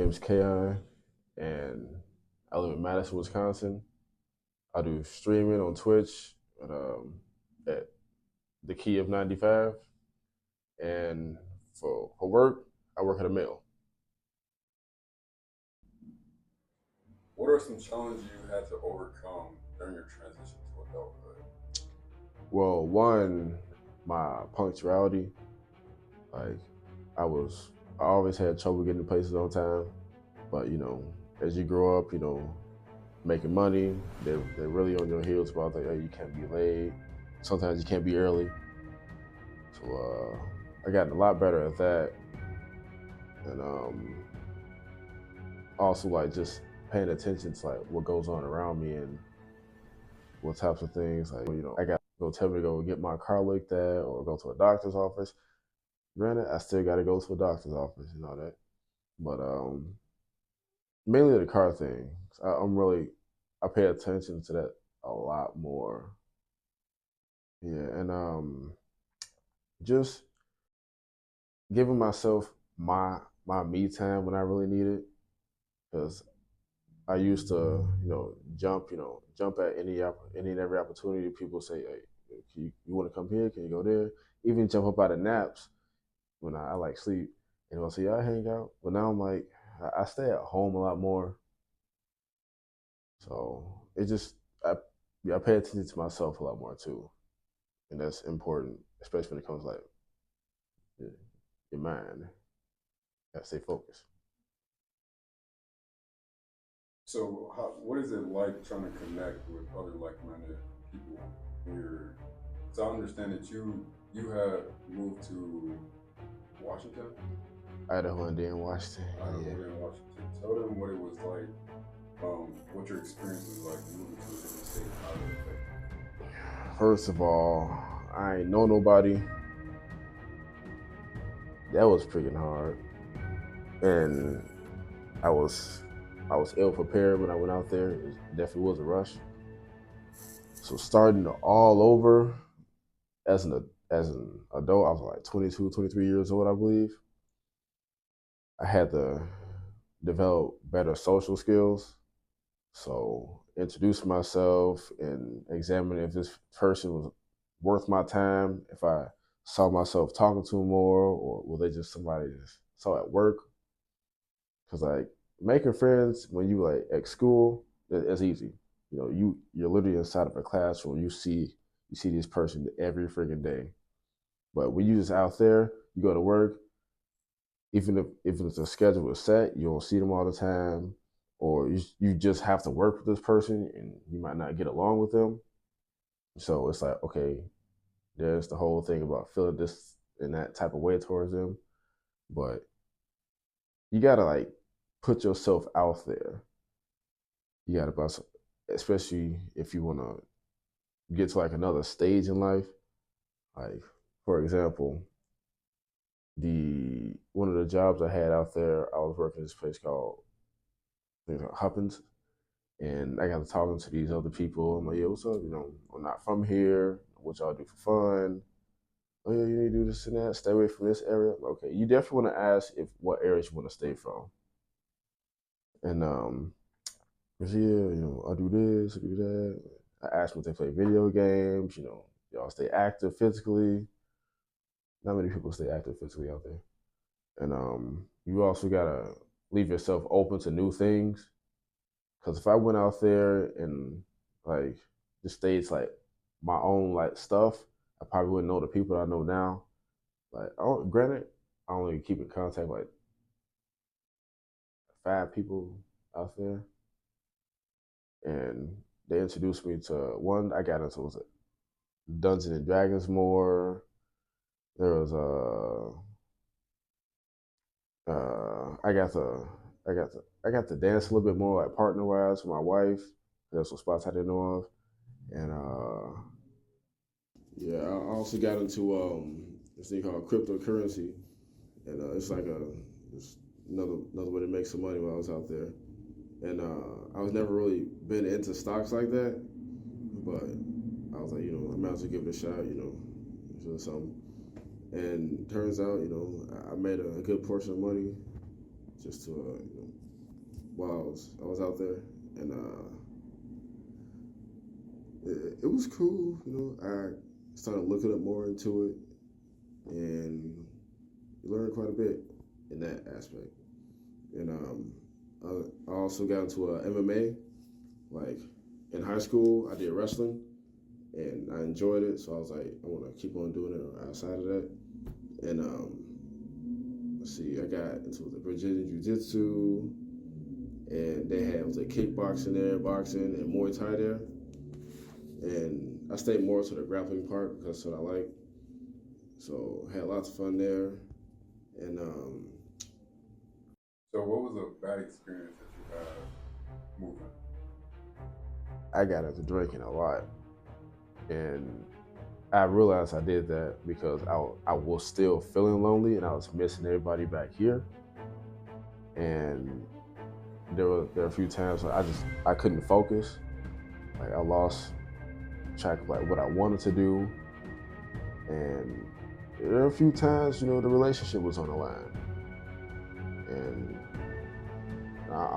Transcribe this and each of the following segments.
name's Kaon, and I live in Madison, Wisconsin. I do streaming on Twitch at the Key of 95, and for work, I work at a mill. What are some challenges you had to overcome during your transition to adulthood? Well, one, my punctuality. Like, I was, I always had trouble getting to places on time. But as you grow up, making money, they're really on your heels about like, oh, you can't be late. Sometimes you can't be early. So I got a lot better at that, and also like just paying attention to like what goes on around me and what types of things. Like I got go tell me to go get my car looked at or go to a doctor's office. Granted, I still got to go to a doctor's office and all that, but mainly the car thing. I pay attention to that a lot more. Yeah, and just giving myself my me time when I really need it, because I used to jump at any and every opportunity. People say, "Hey, you want to come here? Can you go there?" Even jump up out of naps when I like sleep, and I'll say, "Yeah, I hang out." But now I'm like, I stay at home a lot more, so it just I I pay attention to myself a lot more too, and that's important, especially when it comes to like your, your mind. Gotta stay focused. So, what is it like trying to connect with other like-minded people? When you're, so I understand that you have moved to Washington, Idaho and then Washington. Yeah. Idaho, and Washington. Tell them what it was like, what your experience was like moving to a different state. How did it affect First of all, I ain't know nobody. That was freaking hard, and I was I was ill prepared when I went out there. It definitely was a rush. So starting all over as an adult, I was like 22, 23 years old, I believe. I had to develop better social skills. So introduce myself and examine if this person was worth my time, if I saw myself talking to them more, or were they just somebody I just saw at work. Because like making friends when you like at school, it's easy. You're literally inside of a classroom. You see this person every freaking day. But when you just out there, you go to work, even if the schedule is set, you don't see them all the time, or you just have to work with this person and you might not get along with them. So it's like, okay, there's the whole thing about feeling this and that type of way towards them. But you gotta like put yourself out there. You gotta, especially if you wanna get to like another stage in life. Like, for example, the one of the jobs I had out there, I was working at this place called Huppins, and I got to talking to these other people. I'm like, yeah, what's up? I'm not from here. What y'all do for fun? Oh yeah, you need to do this and that. Stay away from this area. Okay, you definitely want to ask if what areas you want to stay from. And I said, yeah, I do this, I do that. I asked them if they play video games. Y'all stay active physically. Not many people stay active physically out there. And you also gotta leave yourself open to new things. Because if I went out there and like just stayed like my own like stuff, I probably wouldn't know the people that I know now. Like, granted, I only keep in contact with like 5 people out there, and they introduced me to one. I got into was it Dungeons and Dragons more. There was I got to dance a little bit more like partner wise with my wife. There's some spots I didn't know of, and yeah, I also got into this thing called cryptocurrency, and it's like it's another way to make some money while I was out there. And I was never really been into stocks like that, but I was like, I might as well give it a shot, so something. And turns out, I made a good portion of money just to while I was out there, and it was cool. I started looking up more into it, and you learn quite a bit in that aspect. And I also got into MMA. Like in high school, I did wrestling, and I enjoyed it. So I was like, I want to keep on doing it outside of that. And let's see, I got into the Brazilian Jiu Jitsu, and they had was like kickboxing there, boxing, and Muay Thai there. And I stayed more to the grappling part because that's what I like. So I had lots of fun there, and So what was a bad experience that you had moving? I got into drinking a lot, and I realized I did that because I was still feeling lonely and I was missing everybody back here. And there were a few times where I couldn't focus. Like I lost track of like what I wanted to do, and there were a few times the relationship was on the line, and I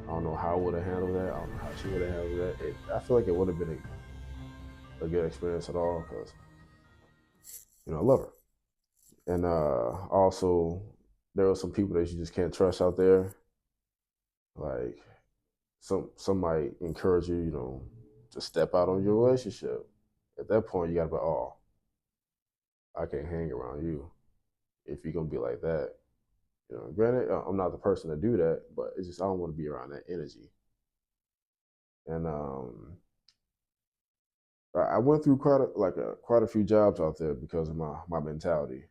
don't know how I would have handled that. I don't know how she would have handled that. I feel like it would have been a good experience at all because I love her. And also, there are some people that you just can't trust out there. Like some might encourage you, to step out on your relationship. At that point, you gotta be, oh, I can't hang around you if you're gonna be like that. Granted, I'm not the person to do that, but it's just I don't want to be around that energy. And I went through quite a few jobs out there because of my mentality.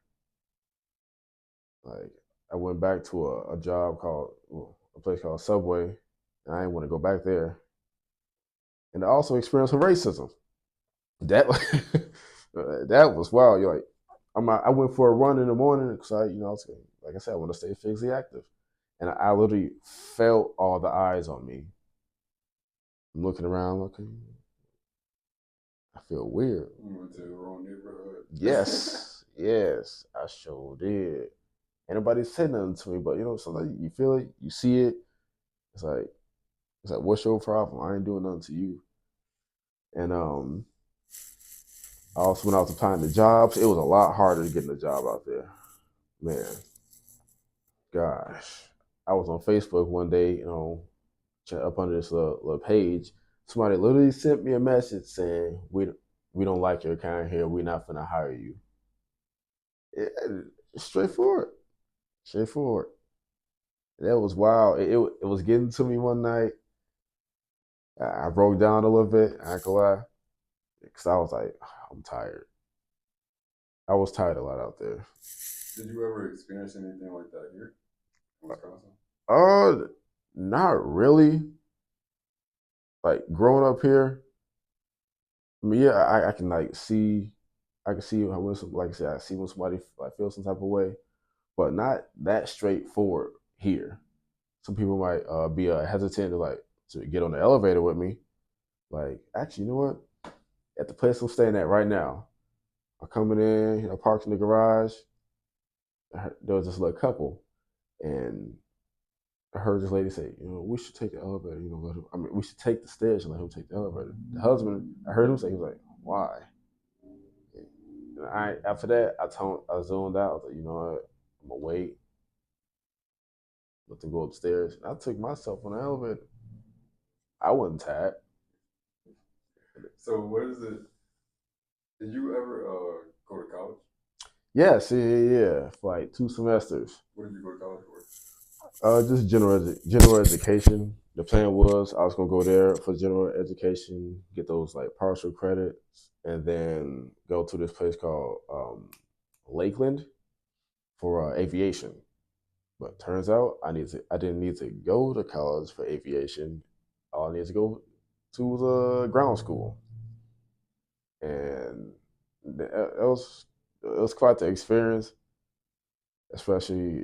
Like I went back to a job called a place called Subway, and I didn't want to go back there. And I also experienced some racism. That that was wild. You're like, I went for a run in the morning because I was like I said, I want to stay physically active, and I literally felt all the eyes on me. I'm looking around, looking. I feel weird. You went to the wrong neighborhood. Yes, yes, I sure did. Ain't nobody said nothing to me, but sometimes you feel it, you see it. It's like what's your problem? I ain't doing nothing to you. And I also went out to find the jobs. It was a lot harder to get a job out there. Man, gosh. I was on Facebook one day, up under this little page. Somebody literally sent me a message saying, we don't like your kind here. We're not going to hire you. It, straightforward. Straightforward. That was wild. It was getting to me one night. I broke down a little bit. I ain't gonna lie. Because I was like, I'm tired. I was tired a lot out there. Did you ever experience anything like that here in Wisconsin? Uh, not really. Like growing up here, I mean, yeah, I can like see, I can see how when like I said, I see when somebody like feels some type of way, but not that straightforward here. Some people might be hesitant to to get on the elevator with me. Like, actually, you know what? At the place I'm staying at right now, I'm coming in, parked in the garage. There was this little couple, and I heard this lady say, we should take the elevator. We should take the stairs and let him take the elevator. The husband, I heard him say, he was like, why? And after that, I zoned out. I was like, you know what? I'm gonna wait, let them go upstairs. And I took myself on the elevator. I wasn't tired. So what is it? Did you ever go to college? Yes, yeah. For like 2 semesters. What did you go to college for? Just general education. The plan was I was gonna go there for general education, get those like partial credits, and then go to this place called Lakeland for aviation. But turns out I didn't need to go to college for aviation. All I needed to go to was a ground school, and it was quite the experience, especially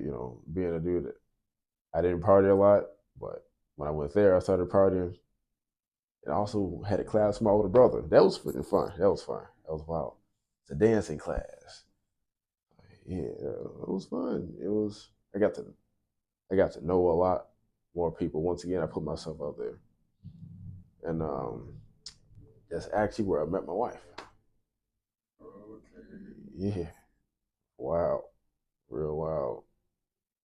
being a dude that I didn't party a lot, but when I went there, I started partying. And I also had a class with my older brother. That was freaking fun. That was fun. That was wild. It's a dancing class. Yeah, it was fun. It was. I got to I got to know a lot more people. Once again, I put myself out there, and that's actually where I met my wife. Okay. Yeah, wow, real wild.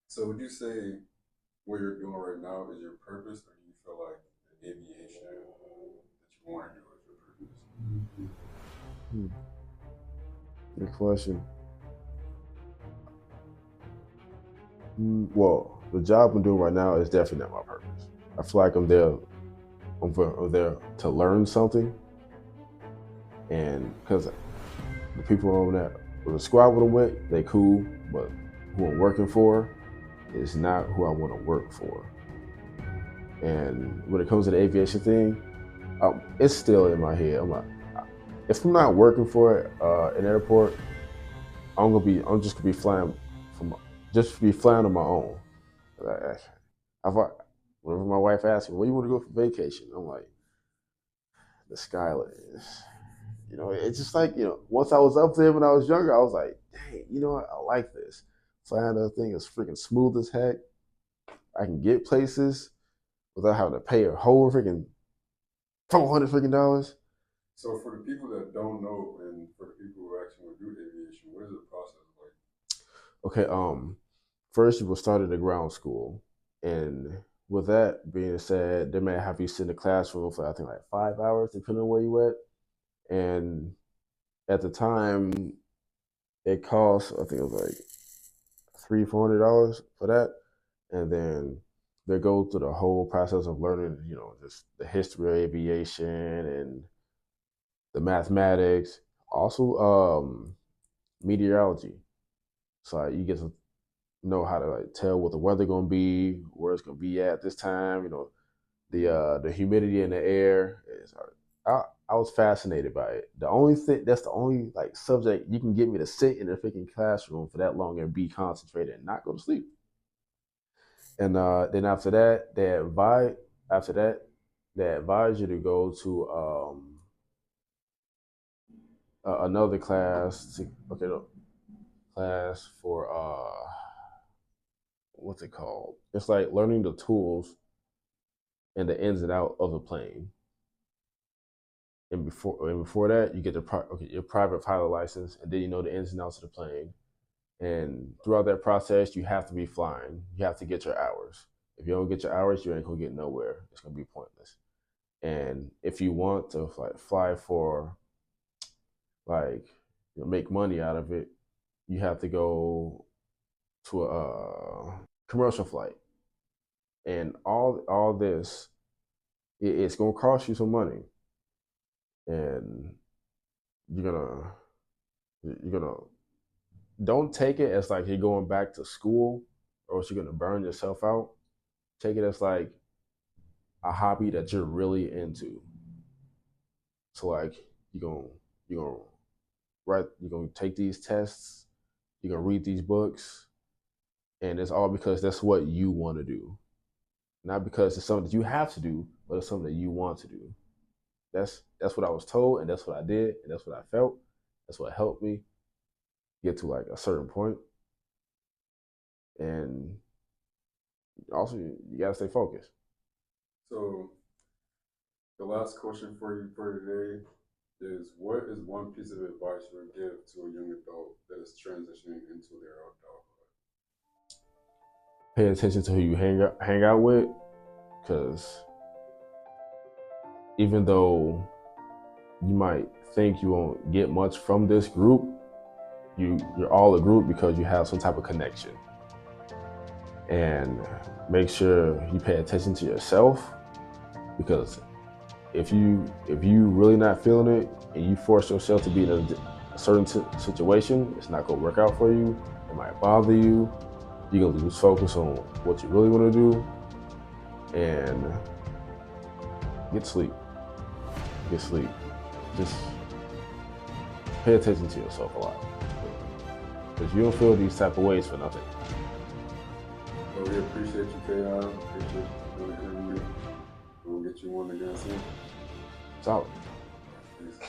So would you say what you're doing right now is your purpose, or do you feel like the aviation that you want to do is your purpose? Hmm. Good question. Well, the job I'm doing right now is definitely not my purpose. I feel like I'm there to learn something, and because the people on that, the squad with them with, they cool, but who I'm working for is not who I want to work for. And when it comes to the aviation thing, it's still in my head. I'm like, if I'm not working for an airport, I'm just gonna be flying from, just be flying on my own. Like, I've, whenever my wife asks me, "Where you want to go for vacation?" I'm like, the Skylands. It's just like, once I was up there when I was younger, I was like, dang, you know what? I like this. Flying that thing is freaking smooth as heck. I can get places without having to pay a whole freaking $400 freaking. So for the people that don't know, and for the people who actually want to do aviation, what is the process like? Okay, first you will start at the ground school. And with that being said, they may have you sit in the classroom for I think like 5 hours, depending on where you at. And at the time, it costs, I think it was like $300-400 for that. And then they go through the whole process of learning, just the history of aviation and the mathematics, also meteorology. So like, you get to know how to like tell what the weather gonna be, where it's gonna be at this time. The humidity in the air. I was fascinated by it. The only thing that's the only like subject you can get me to sit in a freaking classroom for that long and be concentrated and not go to sleep. And then after that they advise you to go to another class to okay no, class for what's it called? It's like learning the tools and the ins and out of the plane. And before that, you get your private pilot license, and then you know the ins and outs of the plane. And throughout that process, you have to be flying. You have to get your hours. If you don't get your hours, you ain't gonna get nowhere. It's gonna be pointless. And if you want to fly for like make money out of it, you have to go to a commercial flight. And all this, it's gonna cost you some money, and you're gonna you're gonna don't take it as like you're going back to school or else you're gonna burn yourself out. Take it as like a hobby that you're really into. So like you're gonna you're gonna take these tests, you're gonna read these books, and it's all because that's what you want to do. Not because it's something that you have to do, but it's something that you want to do. That's what I was told, and that's what I did, and that's what I felt. That's what helped me get to like a certain point. And also, you gotta stay focused. So the last question for you for today is: what is one piece of advice you would give to a young adult that is transitioning into their adulthood? Pay attention to who you hang out with, because even though you might think you won't get much from this group, you're all a group because you have some type of connection. And make sure you pay attention to yourself, because if you really not feeling it and you force yourself to be in a certain situation, it's not gonna work out for you. It might bother you. You're gonna lose focus on what you really want to do, and get sleep. Get sleep. Just pay attention to yourself a lot, because you don't feel these type of ways for nothing. Well, we appreciate you, Kayon. Appreciate you for doing the interview. We'll get you one again soon. It's out. Peace.